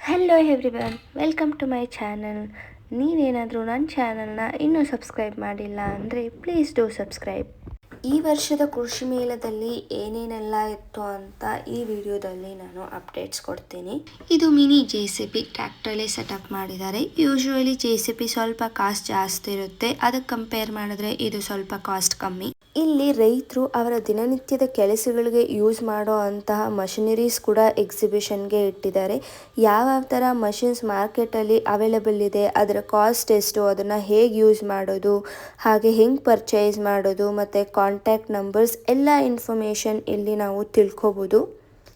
Hello everyone, welcome to my channel. ನೀವೇನಾದರೂ ನನ್ನ ಚಾನಲ್ನ ಇನ್ನೂ ಸಬ್ಸ್ಕ್ರೈಬ್ ಮಾಡಿಲ್ಲ ಅಂದರೆ ಪ್ಲೀಸ್ ಡೂ ಸಬ್ಸ್ಕ್ರೈಬ್. ಈ ವರ್ಷದ ಕೃಷಿ ಮೇಳದಲ್ಲಿ ಏನೇನೆಲ್ಲ ಇತ್ತು ಅಂತ ಈ ವಿಡಿಯೋದಲ್ಲಿ ನಾನು ಅಪ್ಡೇಟ್ಸ್ ಕೊಡ್ತೀನಿ. ಇದು ಮಿನಿ JCB ಟ್ರ್ಯಾಕ್ಟರಲ್ಲಿ ಸೆಟಪ್ ಮಾಡಿದ್ದಾರೆ. ಯೂಶುವಲಿ JCB ಸ್ವಲ್ಪ ಕಾಸ್ಟ್ ಜಾಸ್ತಿ ಇರುತ್ತೆ, ಅದಕ್ಕೆ ಕಂಪೇರ್ ಮಾಡಿದ್ರೆ ಇದು ಸ್ವಲ್ಪ ಕಾಸ್ಟ್ ಕಮ್ಮಿ. ಇಲ್ಲಿ ರೈತರು ಅವರ ದಿನನಿತ್ಯದ ಕೆಲಸಗಳಿಗೆ ಯೂಸ್ ಮಾಡೋ ಅಂತಹ ಮಷಿನರೀಸ್ ಕೂಡ ಎಕ್ಸಿಬಿಷನ್ಗೆ ಇಟ್ಟಿದ್ದಾರೆ. ಯಾವ ಥರ ಮಷಿನ್ಸ್ ಮಾರ್ಕೆಟಲ್ಲಿ ಅವೈಲೇಬಲ್ ಇದೆ, ಅದರ ಕಾಸ್ಟ್ ಎಷ್ಟು, ಅದನ್ನು ಹೇಗೆ ಯೂಸ್ ಮಾಡೋದು, ಹಾಗೆ ಹೆಂಗೆ ಪರ್ಚೇಸ್ ಮಾಡೋದು ಮತ್ತು ಕಾಂಟ್ಯಾಕ್ಟ್ ನಂಬರ್ಸ್ ಎಲ್ಲ ಇನ್ಫಾರ್ಮೇಷನ್ ಇಲ್ಲಿ ನಾವು ತಿಳ್ಕೊಬೋದು.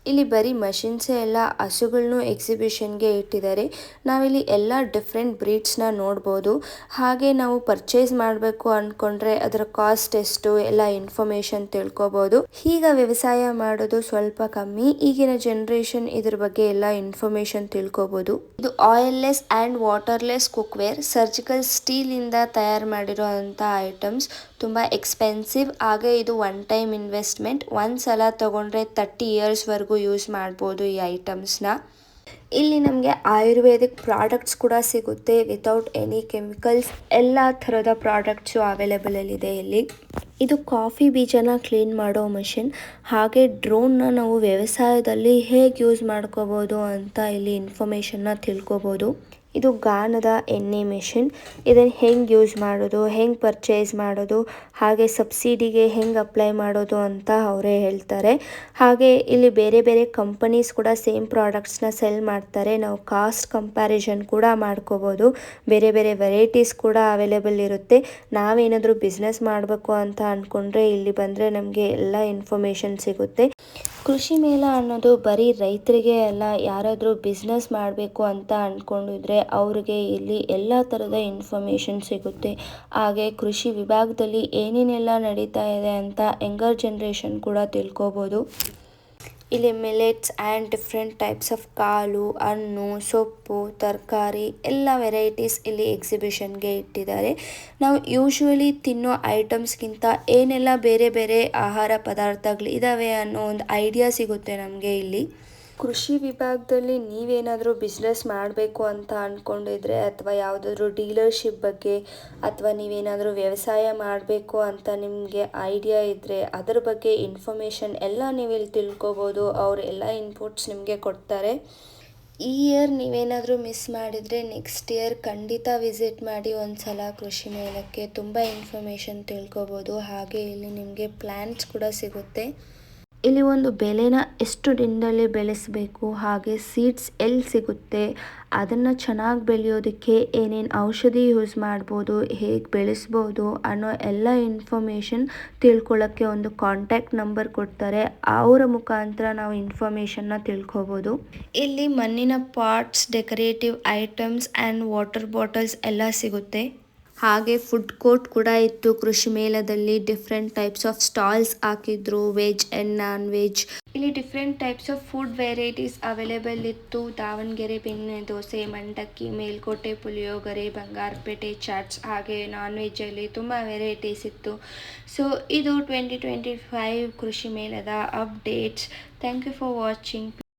ಇಲ್ಲಿ ಬರೀ ಮಷಿನ್ಸೇ ಎಲ್ಲ, ಹಸುಗಳನ್ನು ಎಕ್ಸಿಬಿಷನ್ಗೆ ಇಟ್ಟಿದ್ದಾರೆ. ನಾವಿಲ್ಲಿ ಎಲ್ಲ ಡಿಫ್ರೆಂಟ್ ಬ್ರೀಡ್ಸ್ನ ನೋಡ್ಬೋದು. ಹಾಗೆ ನಾವು ಪರ್ಚೇಸ್ ಮಾಡಬೇಕು ಅಂದ್ಕೊಂಡ್ರೆ ಅದರ ಕಾಸ್ಟ್ ಎಷ್ಟು ಎಲ್ಲ ಇನ್ಫಾರ್ಮೇಷನ್ ತಿಳ್ಕೊಬೋದು. ಈಗ ವ್ಯವಸಾಯ ಮಾಡೋದು ಸ್ವಲ್ಪ ಕಮ್ಮಿ, ಈಗಿನ ಜನ್ರೇಷನ್ ಇದ್ರ ಬಗ್ಗೆ ಎಲ್ಲ ಇನ್ಫಾರ್ಮೇಷನ್ ತಿಳ್ಕೊಬೋದು. ಇದು ಆಯಿಲ್ಲೆಸ್ ಆ್ಯಂಡ್ ವಾಟರ್ಲೆಸ್ ಕುಕ್ವೇರ್, ಸರ್ಜಿಕಲ್ ಸ್ಟೀಲಿಂದ ತಯಾರು ಮಾಡಿರೋ ಅಂಥ ಐಟಮ್ಸ್. ತುಂಬ ಎಕ್ಸ್ಪೆನ್ಸಿವ್, ಹಾಗೆ ಇದು ಒನ್ ಟೈಮ್ ಇನ್ವೆಸ್ಟ್ಮೆಂಟ್. ಒಂದು ಸಲ ತೊಗೊಂಡ್ರೆ 30 ಇಯರ್ಸ್ವರೆಗೂ ಯೂಸ್ ಮಾಡ್ಬೋದು ಈ ಐಟಮ್ಸ್ನ. ಇಲ್ಲಿ ನಮಗೆ ಆಯುರ್ವೇದಿಕ್ ಪ್ರಾಡಕ್ಟ್ಸ್ ಕೂಡ ಸಿಗುತ್ತೆ ವಿತೌಟ್ ಎನಿ ಕೆಮಿಕಲ್ಸ್. ಎಲ್ಲ ಥರದ ಪ್ರಾಡಕ್ಟ್ಸು ಅವೈಲೇಬಲಲ್ಲಿದೆ ಇಲ್ಲಿ. ಇದು ಕಾಫಿ ಬೀಜನ ಕ್ಲೀನ್ ಮಾಡೋ ಮಷಿನ್. ಹಾಗೆ ಡ್ರೋನ್ನ ನಾವು ವ್ಯವಸಾಯದಲ್ಲಿ ಹೇಗೆ ಯೂಸ್ ಮಾಡ್ಕೋಬೋದು ಅಂತ ಇಲ್ಲಿ ಇನ್ಫಾರ್ಮೇಷನ್ನ ತಿಳ್ಕೊಬೋದು. ಇದು ಗಾಣದ ಎಣ್ಣೆ ಮೆಷಿನ್. ಇದನ್ನು ಹೆಂಗೆ ಯೂಸ್ ಮಾಡೋದು, ಹೆಂಗೆ ಪರ್ಚೇಸ್ ಮಾಡೋದು, ಹಾಗೆ ಸಬ್ಸಿಡಿಗೆ ಹೆಂಗೆ ಅಪ್ಲೈ ಮಾಡೋದು ಅಂತ ಅವರೇ ಹೇಳ್ತಾರೆ. ಹಾಗೆ ಇಲ್ಲಿ ಬೇರೆ ಬೇರೆ ಕಂಪನೀಸ್ ಕೂಡ ಸೇಮ್ ಪ್ರಾಡಕ್ಟ್ಸ್ನ ಸೆಲ್ ಮಾಡ್ತಾರೆ. ನಾವು ಕಾಸ್ಟ್ ಕಂಪ್ಯಾರಿಸನ್ ಕೂಡ ಮಾಡ್ಕೋಬೋದು. ಬೇರೆ ಬೇರೆ ವೆರೈಟೀಸ್ ಕೂಡ ಅವೈಲೇಬಲ್ ಇರುತ್ತೆ. ನಾವೇನಾದರೂ ಬಿಸ್ನೆಸ್ ಮಾಡಬೇಕು ಅಂತ ಅಂದ್ಕೊಂಡ್ರೆ ಇಲ್ಲಿ ಬಂದರೆ ನಮಗೆ ಎಲ್ಲ ಇನ್ಫಾರ್ಮೇಷನ್ ಸಿಗುತ್ತೆ. ಕೃಷಿ ಮೇಳ ಅನ್ನೋದು ಬರೀ ರೈತರಿಗೆ ಅಲ್ಲ, ಯಾರಾದರೂ ಬಿಸ್ನೆಸ್ ಮಾಡಬೇಕು ಅಂತ ಅಂದ್ಕೊಂಡಿದ್ರೆ ಅವ್ರಿಗೆ ಇಲ್ಲಿ ಎಲ್ಲ ಥರದ ಇನ್ಫಾರ್ಮೇಷನ್ ಸಿಗುತ್ತೆ. ಹಾಗೆ ಕೃಷಿ ವಿಭಾಗದಲ್ಲಿ ಏನೇನೆಲ್ಲ ನಡೀತಾ ಇದೆ ಅಂತ ಯಂಗರ್ ಜನ್ರೇಷನ್ ಕೂಡ ತಿಳ್ಕೊಬೋದು. ಇಲ್ಲಿ millets and different types of ಕಾಳು, ಹಣ್ಣು, ಸೊಪ್ಪು, ತರಕಾರಿ ಎಲ್ಲ ವೆರೈಟೀಸ್ ಇಲ್ಲಿ ಎಕ್ಸಿಬಿಷನ್ಗೆ ಇಟ್ಟಿದ್ದಾರೆ. ನಾವು ಯೂಶ್ವಲಿ ತಿನ್ನೋ ಐಟಮ್ಸ್ಗಿಂತ ಏನೆಲ್ಲ ಬೇರೆ ಬೇರೆ ಆಹಾರ ಪದಾರ್ಥಗಳು ಇದ್ದಾವೆ ಅನ್ನೋ ಒಂದು ಐಡಿಯಾ ಸಿಗುತ್ತೆ ನಮಗೆ ಇಲ್ಲಿ. ಕೃಷಿ ವಿಭಾಗದಲ್ಲಿ ನೀವೇನಾದರೂ ಬಿಸ್ನೆಸ್ ಮಾಡಬೇಕು ಅಂತ ಅಂದ್ಕೊಂಡಿದ್ರೆ, ಅಥವಾ ಯಾವುದಾದ್ರೂ ಡೀಲರ್ಶಿಪ್ ಬಗ್ಗೆ, ಅಥವಾ ನೀವೇನಾದರೂ ವ್ಯವಸಾಯ ಮಾಡಬೇಕು ಅಂತ ನಿಮಗೆ ಐಡಿಯಾ ಇದ್ದರೆ ಅದರ ಬಗ್ಗೆ ಇನ್ಫಾರ್ಮೇಷನ್ ಎಲ್ಲ ನೀವು ಇಲ್ಲಿ ತಿಳ್ಕೊಬೋದು. ಅವರು ಎಲ್ಲ ಇನ್ಪುಟ್ಸ್ ನಿಮಗೆ ಕೊಡ್ತಾರೆ. ಈ ಇಯರ್ ನೀವೇನಾದರೂ ಮಿಸ್ ಮಾಡಿದರೆ ನೆಕ್ಸ್ಟ್ ಇಯರ್ ಖಂಡಿತ ವಿಸಿಟ್ ಮಾಡಿ ಒಂದು ಸಲ ಕೃಷಿ ಮೇಳಕ್ಕೆ. ತುಂಬ ಇನ್ಫಾರ್ಮೇಷನ್ ತಿಳ್ಕೊಬೋದು. ಹಾಗೆ ಇಲ್ಲಿ ನಿಮಗೆ ಪ್ಲ್ಯಾನ್ಸ್ ಕೂಡ ಸಿಗುತ್ತೆ. ಇಲ್ಲಿ ಒಂದು ಬೆಳೆನ ಎಷ್ಟು ದಿನದಲ್ಲಿ ಬೆಳೆಸಬೇಕು, ಹಾಗೆ ಸೀಡ್ಸ್ ಎಲ್ಲಿ ಸಿಗುತ್ತೆ, ಅದನ್ನು ಚೆನ್ನಾಗಿ ಬೆಳೆಯೋದಕ್ಕೆ ಏನೇನು ಔಷಧಿ ಯೂಸ್ ಮಾಡ್ಬೋದು, ಹೇಗೆ ಬೆಳೆಸ್ಬೋದು ಅನ್ನೋ ಎಲ್ಲ ಇನ್ಫಾರ್ಮೇಷನ್ ತಿಳ್ಕೊಳ್ಳೋಕ್ಕೆ ಒಂದು ಕಾಂಟ್ಯಾಕ್ಟ್ ನಂಬರ್ ಕೊಡ್ತಾರೆ. ಅವರ ಮುಖಾಂತರ ನಾವು ಇನ್ಫಾರ್ಮೇಷನ್ನ ತಿಳ್ಕೊಬೋದು. ಇಲ್ಲಿ ಮಣ್ಣಿನ pots, decorative items and water bottles ಎಲ್ಲ ಸಿಗುತ್ತೆ. ಹಾಗೆ ಫುಡ್ ಕೋರ್ಟ್ ಕೂಡ ಇತ್ತು ಕೃಷಿ ಮೇಳದಲ್ಲಿ. ಡಿಫ್ರೆಂಟ್ ಟೈಪ್ಸ್ ಆಫ್ ಸ್ಟಾಲ್ಸ್ ಹಾಕಿದ್ರು, ವೆಜ್ ಆ್ಯಂಡ್ ನಾನ್ ವೆಜ್. ಇಲ್ಲಿ different types of food varieties available ಇತ್ತು. ದಾವಣಗೆರೆ ಬೆಣ್ಣೆ ದೋಸೆ, ಮಂಡಕ್ಕಿ, ಮೇಲ್ಕೋಟೆ ಪುಳಿಯೋಗರೆ, ಬಂಗಾರಪೇಟೆ ಚಾಟ್ಸ್, ಹಾಗೆ ನಾನ್ ವೆಜ್ಜಲ್ಲಿ ತುಂಬ ವೆರೈಟೀಸ್ ಇತ್ತು. ಸೊ ಇದು 2025 ಕೃಷಿ ಮೇಳದ updates. Thank you for watching.